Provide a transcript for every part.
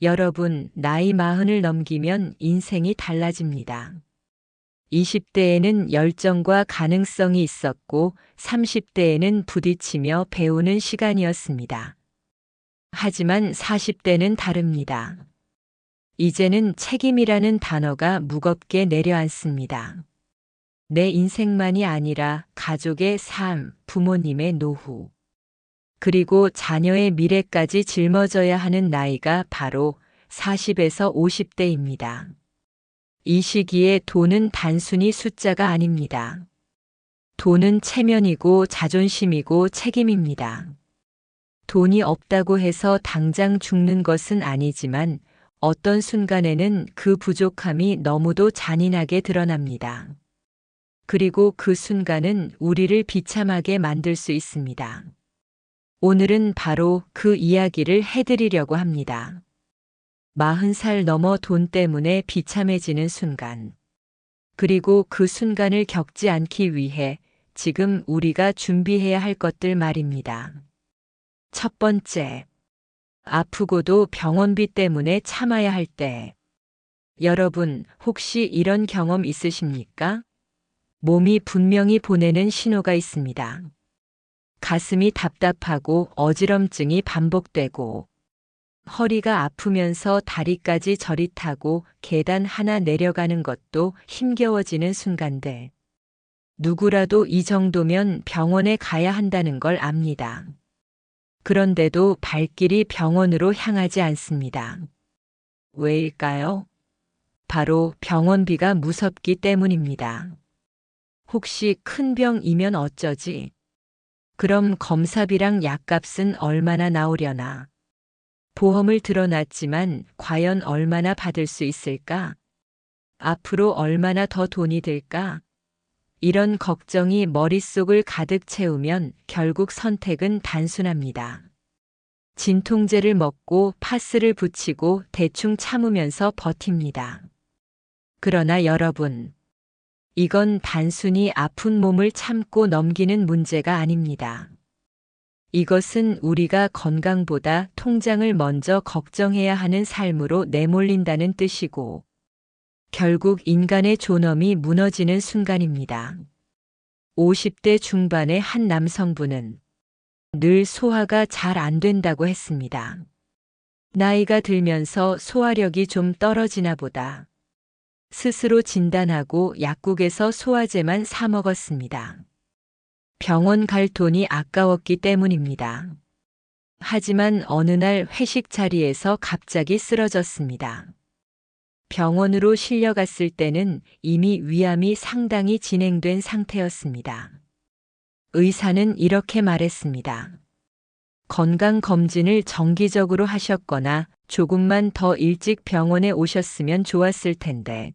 여러분, 나이 40을 넘기면 인생이 달라집니다. 20대에는 열정과 가능성이 있었고 30대에는 부딪히며 배우는 시간이었습니다. 하지만 40대는 다릅니다. 이제는 책임이라는 단어가 무겁게 내려앉습니다. 내 인생만이 아니라 가족의 삶, 부모님의 노후, 그리고 자녀의 미래까지 짊어져야 하는 나이가 바로 40에서 50대입니다. 이 시기에 돈은 단순히 숫자가 아닙니다. 돈은 체면이고 자존심이고 책임입니다. 돈이 없다고 해서 당장 죽는 것은 아니지만 어떤 순간에는 그 부족함이 너무도 잔인하게 드러납니다. 그리고 그 순간은 우리를 비참하게 만들 수 있습니다. 오늘은 바로 그 이야기를 해드리려고 합니다. 40살 넘어 돈 때문에 비참해지는 순간. 그리고 그 순간을 겪지 않기 위해 지금 우리가 준비해야 할 것들 말입니다. 첫 번째, 아프고도 병원비 때문에 참아야 할 때. 여러분, 혹시 이런 경험 있으십니까? 몸이 분명히 보내는 신호가 있습니다. 가슴이 답답하고 어지럼증이 반복되고, 허리가 아프면서 다리까지 저릿하고 계단 하나 내려가는 것도 힘겨워지는 순간들. 누구라도 이 정도면 병원에 가야 한다는 걸 압니다. 그런데도 발길이 병원으로 향하지 않습니다. 왜일까요? 바로 병원비가 무섭기 때문입니다. 혹시 큰 병이면 어쩌지? 그럼 검사비랑 약값은 얼마나 나오려나? 보험을 들어놨지만 과연 얼마나 받을 수 있을까? 앞으로 얼마나 더 돈이 들까? 이런 걱정이 머릿속을 가득 채우면 결국 선택은 단순합니다. 진통제를 먹고 파스를 붙이고 대충 참으면서 버팁니다. 그러나 여러분, 이건 단순히 아픈 몸을 참고 넘기는 문제가 아닙니다. 이것은 우리가 건강보다 통장을 먼저 걱정해야 하는 삶으로 내몰린다는 뜻이고, 결국 인간의 존엄이 무너지는 순간입니다. 50대 중반의 한 남성분은 늘 소화가 잘 안 된다고 했습니다. 나이가 들면서 소화력이 좀 떨어지나 보다. 스스로 진단하고 약국에서 소화제만 사 먹었습니다. 병원 갈 돈이 아까웠기 때문입니다. 하지만 어느 날 회식 자리에서 갑자기 쓰러졌습니다. 병원으로 실려갔을 때는 이미 위암이 상당히 진행된 상태였습니다. 의사는 이렇게 말했습니다. 건강검진을 정기적으로 하셨거나 조금만 더 일찍 병원에 오셨으면 좋았을 텐데,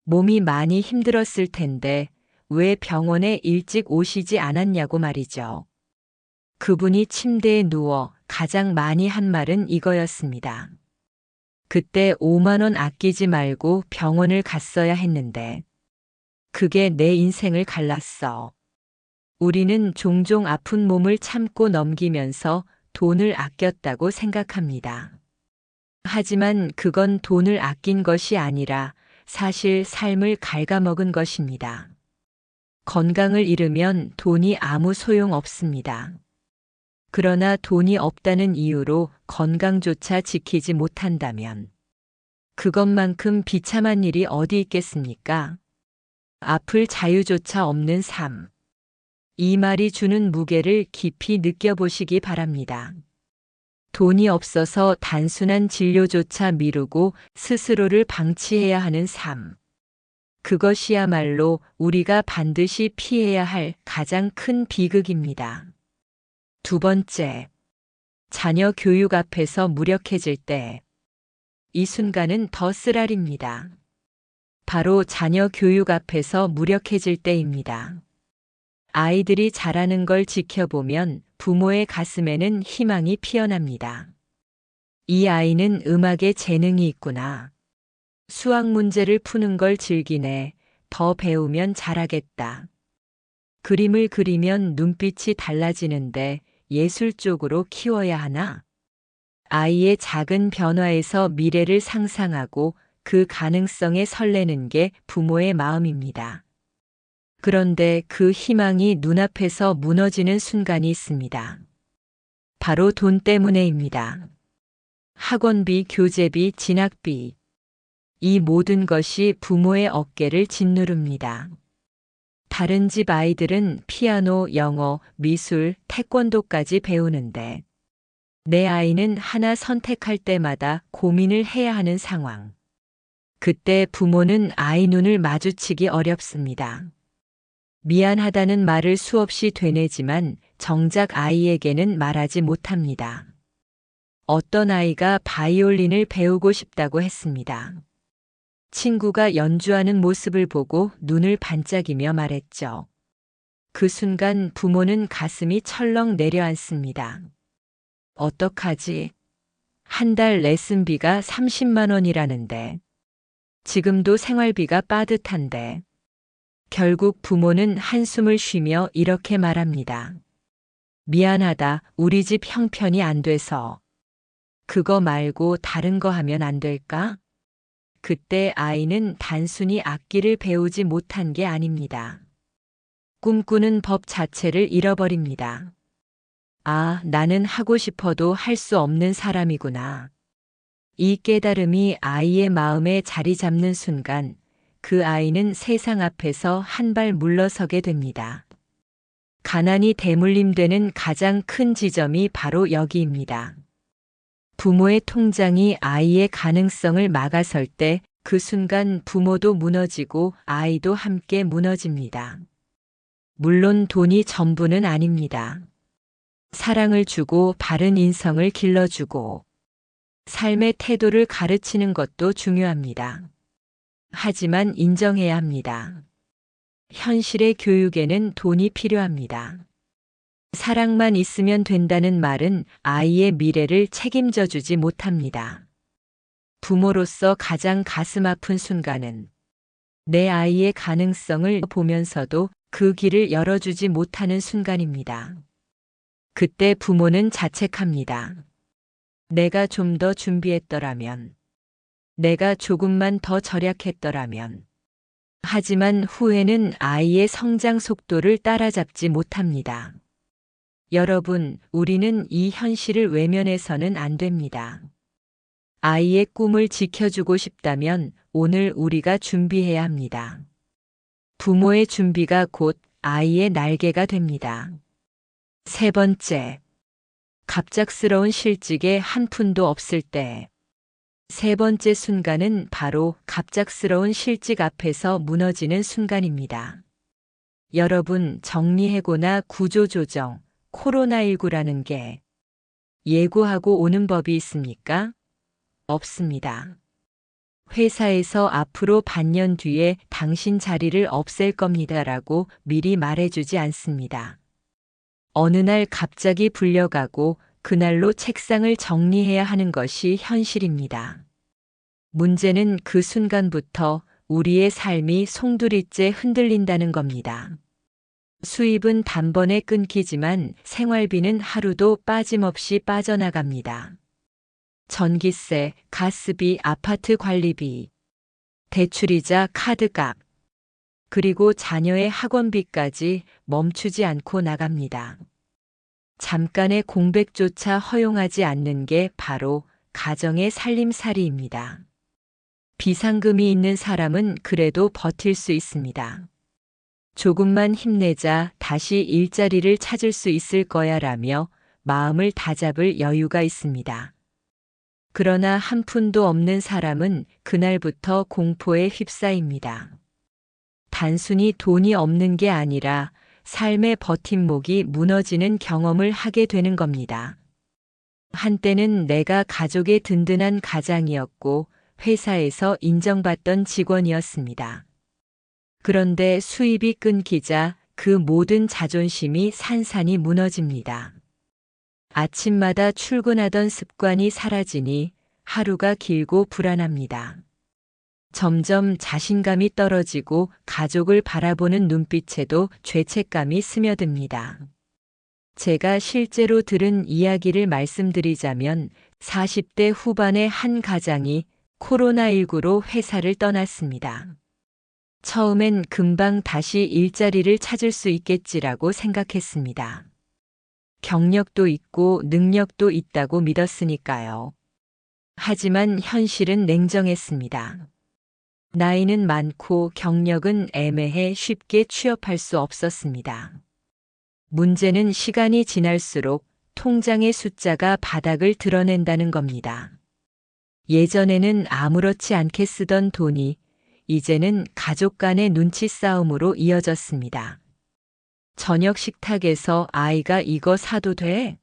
몸이 많이 힘들었을 텐데 왜 병원에 일찍 오시지 않았냐고 말이죠. 그분이 침대에 누워 가장 많이 한 말은 이거였습니다. 그때 5만 원 아끼지 말고 병원을 갔어야 했는데, 그게 내 인생을 갈랐어. 우리는 종종 아픈 몸을 참고 넘기면서 돈을 아꼈다고 생각합니다. 하지만 그건 돈을 아낀 것이 아니라 사실 삶을 갉아먹은 것입니다. 건강을 잃으면 돈이 아무 소용 없습니다. 그러나 돈이 없다는 이유로 건강조차 지키지 못한다면 그것만큼 비참한 일이 어디 있겠습니까? 아플 자유조차 없는 삶. 이 말이 주는 무게를 깊이 느껴보시기 바랍니다. 돈이 없어서 단순한 진료조차 미루고 스스로를 방치해야 하는 삶. 그것이야말로 우리가 반드시 피해야 할 가장 큰 비극입니다. 두 번째, 자녀 교육 앞에서 무력해질 때. 이 순간은 더 쓰라립니다. 바로 자녀 교육 앞에서 무력해질 때입니다. 아이들이 자라는 걸 지켜보면 부모의 가슴에는 희망이 피어납니다. 이 아이는 음악에 재능이 있구나. 수학 문제를 푸는 걸 즐기네. 더 배우면 잘하겠다. 그림을 그리면 눈빛이 달라지는데 예술 쪽으로 키워야 하나? 아이의 작은 변화에서 미래를 상상하고 그 가능성에 설레는 게 부모의 마음입니다. 그런데 그 희망이 눈앞에서 무너지는 순간이 있습니다. 바로 돈 때문에입니다. 학원비, 교재비, 진학비. 이 모든 것이 부모의 어깨를 짓누릅니다. 다른 집 아이들은 피아노, 영어, 미술, 태권도까지 배우는데 내 아이는 하나 선택할 때마다 고민을 해야 하는 상황. 그때 부모는 아이 눈을 마주치기 어렵습니다. 미안하다는 말을 수없이 되뇌지만 정작 아이에게는 말하지 못합니다. 어떤 아이가 바이올린을 배우고 싶다고 했습니다. 친구가 연주하는 모습을 보고 눈을 반짝이며 말했죠. 그 순간 부모는 가슴이 철렁 내려앉습니다. 어떡하지? 한 달 레슨비가 30만 원이라는데, 지금도 생활비가 빠듯한데, 결국 부모는 한숨을 쉬며 이렇게 말합니다. 미안하다, 우리 집 형편이 안 돼서. 그거 말고 다른 거 하면 안 될까? 그때 아이는 단순히 악기를 배우지 못한 게 아닙니다. 꿈꾸는 법 자체를 잃어버립니다. 아, 나는 하고 싶어도 할 수 없는 사람이구나. 이 깨달음이 아이의 마음에 자리 잡는 순간 그 아이는 세상 앞에서 한 발 물러서게 됩니다. 가난이 대물림되는 가장 큰 지점이 바로 여기입니다. 부모의 통장이 아이의 가능성을 막아설 때 그 순간 부모도 무너지고 아이도 함께 무너집니다. 물론 돈이 전부는 아닙니다. 사랑을 주고 바른 인성을 길러주고 삶의 태도를 가르치는 것도 중요합니다. 하지만 인정해야 합니다. 현실의 교육에는 돈이 필요합니다. 사랑만 있으면 된다는 말은 아이의 미래를 책임져 주지 못합니다. 부모로서 가장 가슴 아픈 순간은 내 아이의 가능성을 보면서도 그 길을 열어주지 못하는 순간입니다. 그때 부모는 자책합니다. 내가 좀 더 준비했더라면, 내가 조금만 더 절약했더라면. 하지만 후회는 아이의 성장 속도를 따라잡지 못합니다. 여러분, 우리는 이 현실을 외면해서는 안 됩니다. 아이의 꿈을 지켜주고 싶다면 오늘 우리가 준비해야 합니다. 부모의 준비가 곧 아이의 날개가 됩니다. 세 번째, 갑작스러운 실직에 한 푼도 없을 때. 세 번째 순간은 바로 갑작스러운 실직 앞에서 무너지는 순간입니다. 여러분, 정리해고나 구조조정, 코로나19라는 게 예고하고 오는 법이 있습니까? 없습니다. 회사에서 앞으로 반년 뒤에 당신 자리를 없앨 겁니다라고 미리 말해주지 않습니다. 어느 날 갑자기 불려가고 그날로 책상을 정리해야 하는 것이 현실입니다. 문제는 그 순간부터 우리의 삶이 송두리째 흔들린다는 겁니다. 수입은 단번에 끊기지만 생활비는 하루도 빠짐없이 빠져나갑니다. 전기세, 가스비, 아파트 관리비, 대출이자 카드값, 그리고 자녀의 학원비까지 멈추지 않고 나갑니다. 잠깐의 공백조차 허용하지 않는 게 바로 가정의 살림살이입니다. 비상금이 있는 사람은 그래도 버틸 수 있습니다. 조금만 힘내자 다시 일자리를 찾을 수 있을 거야 라며 마음을 다잡을 여유가 있습니다. 그러나 한 푼도 없는 사람은 그날부터 공포에 휩싸입니다. 단순히 돈이 없는 게 아니라 삶의 버팀목이 무너지는 경험을 하게 되는 겁니다. 한때는 내가 가족의 든든한 가장이었고 회사에서 인정받던 직원이었습니다. 그런데 수입이 끊기자 그 모든 자존심이 산산이 무너집니다. 아침마다 출근하던 습관이 사라지니 하루가 길고 불안합니다. 점점 자신감이 떨어지고 가족을 바라보는 눈빛에도 죄책감이 스며듭니다. 제가 실제로 들은 이야기를 말씀드리자면 40대 후반의 한 가장이 코로나19로 회사를 떠났습니다. 처음엔 금방 다시 일자리를 찾을 수 있겠지라고 생각했습니다. 경력도 있고 능력도 있다고 믿었으니까요. 하지만 현실은 냉정했습니다. 나이는 많고 경력은 애매해 쉽게 취업할 수 없었습니다. 문제는 시간이 지날수록 통장의 숫자가 바닥을 드러낸다는 겁니다. 예전에는 아무렇지 않게 쓰던 돈이 이제는 가족 간의 눈치 싸움으로 이어졌습니다. 저녁 식탁에서 아이가 이거 사도 돼?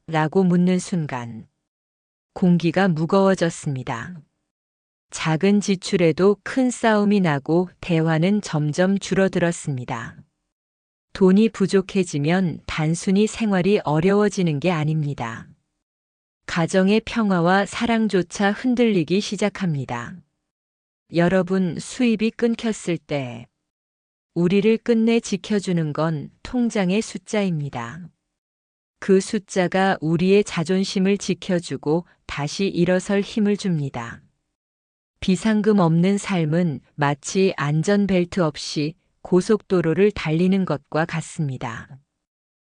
라고 묻는 순간 공기가 무거워졌습니다. 작은 지출에도 큰 싸움이 나고 대화는 점점 줄어들었습니다. 돈이 부족해지면 단순히 생활이 어려워지는 게 아닙니다. 가정의 평화와 사랑조차 흔들리기 시작합니다. 여러분, 수입이 끊겼을 때 우리를 끝내 지켜주는 건 통장의 숫자입니다. 그 숫자가 우리의 자존심을 지켜주고 다시 일어설 힘을 줍니다. 비상금 없는 삶은 마치 안전벨트 없이 고속도로를 달리는 것과 같습니다.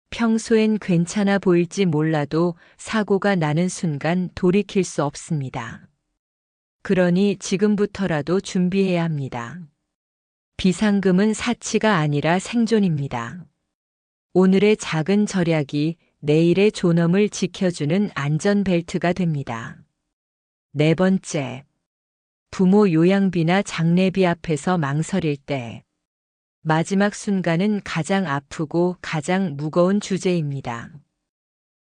평소엔 괜찮아 보일지 몰라도 사고가 나는 순간 돌이킬 수 없습니다. 그러니 지금부터라도 준비해야 합니다. 비상금은 사치가 아니라 생존입니다. 오늘의 작은 절약이 내일의 존엄을 지켜주는 안전벨트가 됩니다. 네 번째, 부모 요양비나 장례비 앞에서 망설일 때 마지막 순간은 가장 아프고 가장 무거운 주제입니다.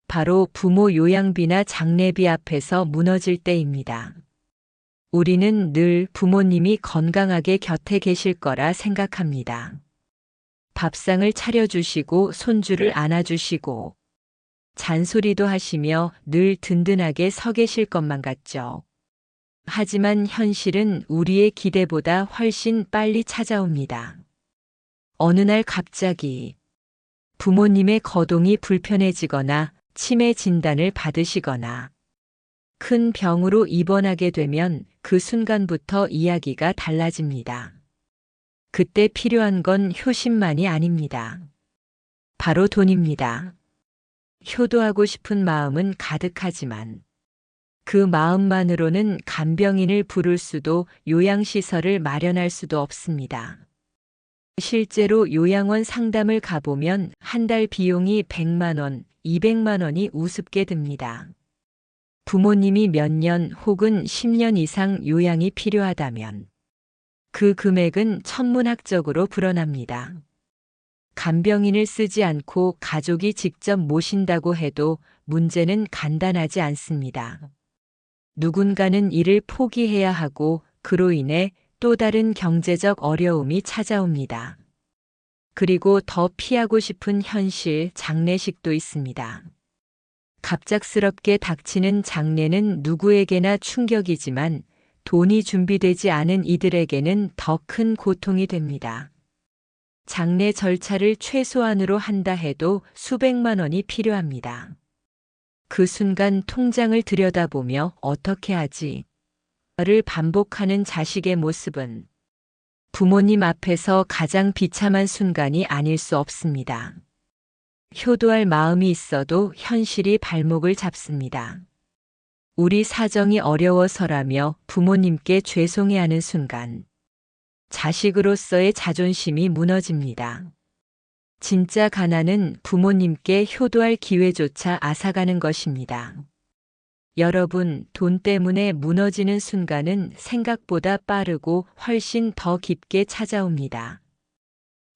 바로 부모 요양비나 장례비 앞에서 무너질 때입니다. 우리는 늘 부모님이 건강하게 곁에 계실 거라 생각합니다. 밥상을 차려주시고 손주를 안아주시고 잔소리도 하시며 늘 든든하게 서 계실 것만 같죠. 하지만 현실은 우리의 기대보다 훨씬 빨리 찾아옵니다. 어느 날 갑자기 부모님의 거동이 불편해지거나 치매 진단을 받으시거나 큰 병으로 입원하게 되면 그 순간부터 이야기가 달라집니다. 그때 필요한 건 효심만이 아닙니다. 바로 돈입니다. 효도하고 싶은 마음은 가득하지만 그 마음만으로는 간병인을 부를 수도 요양시설을 마련할 수도 없습니다. 실제로 요양원 상담을 가보면 한 달 비용이 100만 원, 200만 원이 우습게 듭니다. 부모님이 몇 년 혹은 10년 이상 요양이 필요하다면 그 금액은 천문학적으로 불어납니다. 간병인을 쓰지 않고 가족이 직접 모신다고 해도 문제는 간단하지 않습니다. 누군가는 일을 포기해야 하고 그로 인해 또 다른 경제적 어려움이 찾아옵니다. 그리고 더 피하고 싶은 현실, 장례식도 있습니다. 갑작스럽게 닥치는 장례는 누구에게나 충격이지만 돈이 준비되지 않은 이들에게는 더 큰 고통이 됩니다. 장례 절차를 최소한으로 한다 해도 수백만 원이 필요합니다. 그 순간 통장을 들여다보며 어떻게 하지? 를 반복하는 자식의 모습은 부모님 앞에서 가장 비참한 순간이 아닐 수 없습니다. 효도할 마음이 있어도 현실이 발목을 잡습니다. 우리 사정이 어려워서라며 부모님께 죄송해하는 순간 자식으로서의 자존심이 무너집니다. 진짜 가난은 부모님께 효도할 기회조차 앗아가는 것입니다. 여러분, 돈 때문에 무너지는 순간은 생각보다 빠르고 훨씬 더 깊게 찾아옵니다.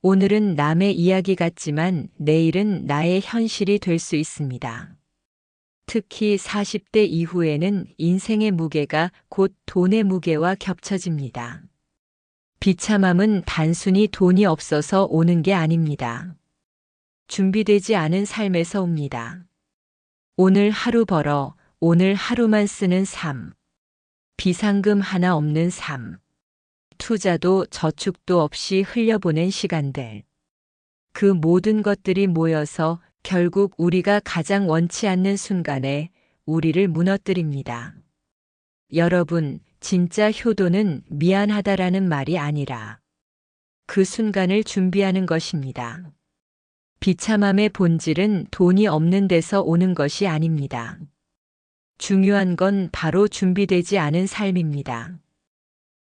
오늘은 남의 이야기 같지만 내일은 나의 현실이 될 수 있습니다. 특히 40대 이후에는 인생의 무게가 곧 돈의 무게와 겹쳐집니다. 비참함은 단순히 돈이 없어서 오는 게 아닙니다. 준비되지 않은 삶에서 옵니다. 오늘 하루 벌어 오늘 하루만 쓰는 삶. 비상금 하나 없는 삶. 투자도 저축도 없이 흘려보낸 시간들. 그 모든 것들이 모여서 결국 우리가 가장 원치 않는 순간에 우리를 무너뜨립니다. 여러분, 진짜 효도는 미안하다라는 말이 아니라 그 순간을 준비하는 것입니다. 비참함의 본질은 돈이 없는 데서 오는 것이 아닙니다. 중요한 건 바로 준비되지 않은 삶입니다.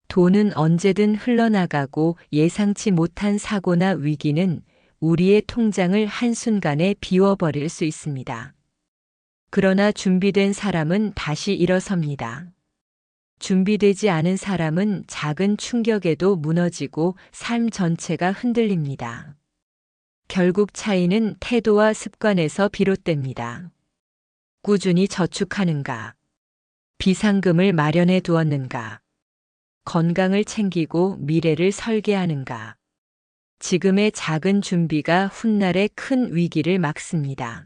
돈은 언제든 흘러나가고 예상치 못한 사고나 위기는 우리의 통장을 한순간에 비워버릴 수 있습니다. 그러나 준비된 사람은 다시 일어섭니다. 준비되지 않은 사람은 작은 충격에도 무너지고 삶 전체가 흔들립니다. 결국 차이는 태도와 습관에서 비롯됩니다. 꾸준히 저축하는가? 비상금을 마련해 두었는가? 건강을 챙기고 미래를 설계하는가? 지금의 작은 준비가 훗날의 큰 위기를 막습니다.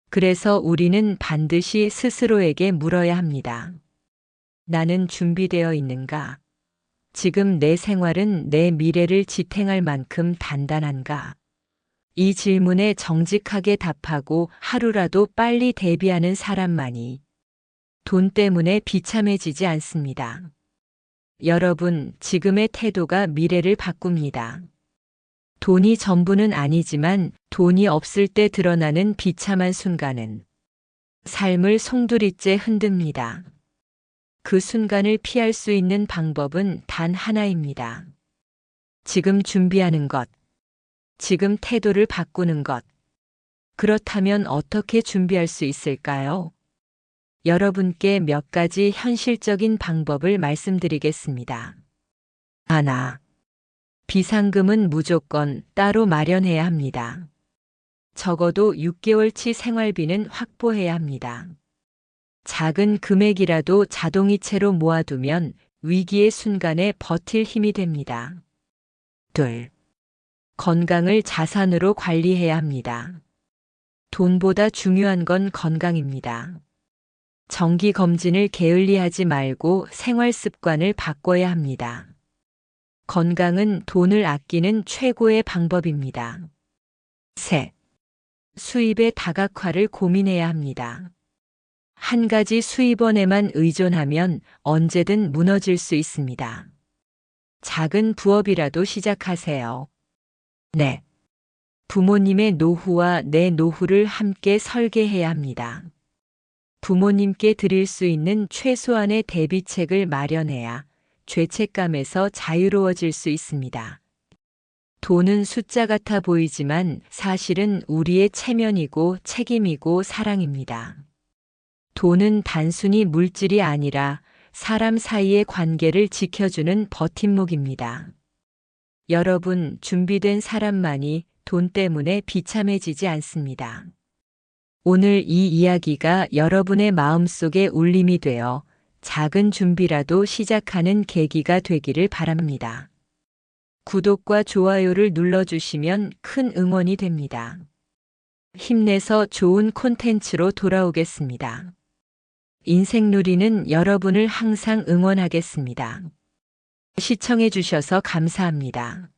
그래서 우리는 반드시 스스로에게 물어야 합니다. 나는 준비되어 있는가? 지금 내 생활은 내 미래를 지탱할 만큼 단단한가? 이 질문에 정직하게 답하고 하루라도 빨리 대비하는 사람만이 돈 때문에 비참해지지 않습니다. 여러분, 지금의 태도가 미래를 바꿉니다. 돈이 전부는 아니지만 돈이 없을 때 드러나는 비참한 순간은 삶을 송두리째 흔듭니다. 그 순간을 피할 수 있는 방법은 단 하나입니다. 지금 준비하는 것, 지금 태도를 바꾸는 것. 그렇다면 어떻게 준비할 수 있을까요? 여러분께 몇 가지 현실적인 방법을 말씀드리겠습니다. 하나, 비상금은 무조건 따로 마련해야 합니다. 적어도 6개월치 생활비는 확보해야 합니다. 작은 금액이라도 자동이체로 모아두면 위기의 순간에 버틸 힘이 됩니다. 둘, 건강을 자산으로 관리해야 합니다. 돈보다 중요한 건 건강입니다. 정기 검진을 게을리하지 말고 생활 습관을 바꿔야 합니다. 건강은 돈을 아끼는 최고의 방법입니다. 셋, 수입의 다각화를 고민해야 합니다. 한 가지 수입원에만 의존하면 언제든 무너질 수 있습니다. 작은 부업이라도 시작하세요. 넷, 부모님의 노후와 내 노후를 함께 설계해야 합니다. 부모님께 드릴 수 있는 최소한의 대비책을 마련해야 죄책감에서 자유로워질 수 있습니다. 돈은 숫자 같아 보이지만 사실은 우리의 체면이고 책임이고 사랑입니다. 돈은 단순히 물질이 아니라 사람 사이의 관계를 지켜주는 버팀목입니다. 여러분, 준비된 사람만이 돈 때문에 비참해지지 않습니다. 오늘 이 이야기가 여러분의 마음속에 울림이 되어 작은 준비라도 시작하는 계기가 되기를 바랍니다. 구독과 좋아요를 눌러주시면 큰 응원이 됩니다. 힘내서 좋은 콘텐츠로 돌아오겠습니다. 인생누리는 여러분을 항상 응원하겠습니다. 시청해 주셔서 감사합니다.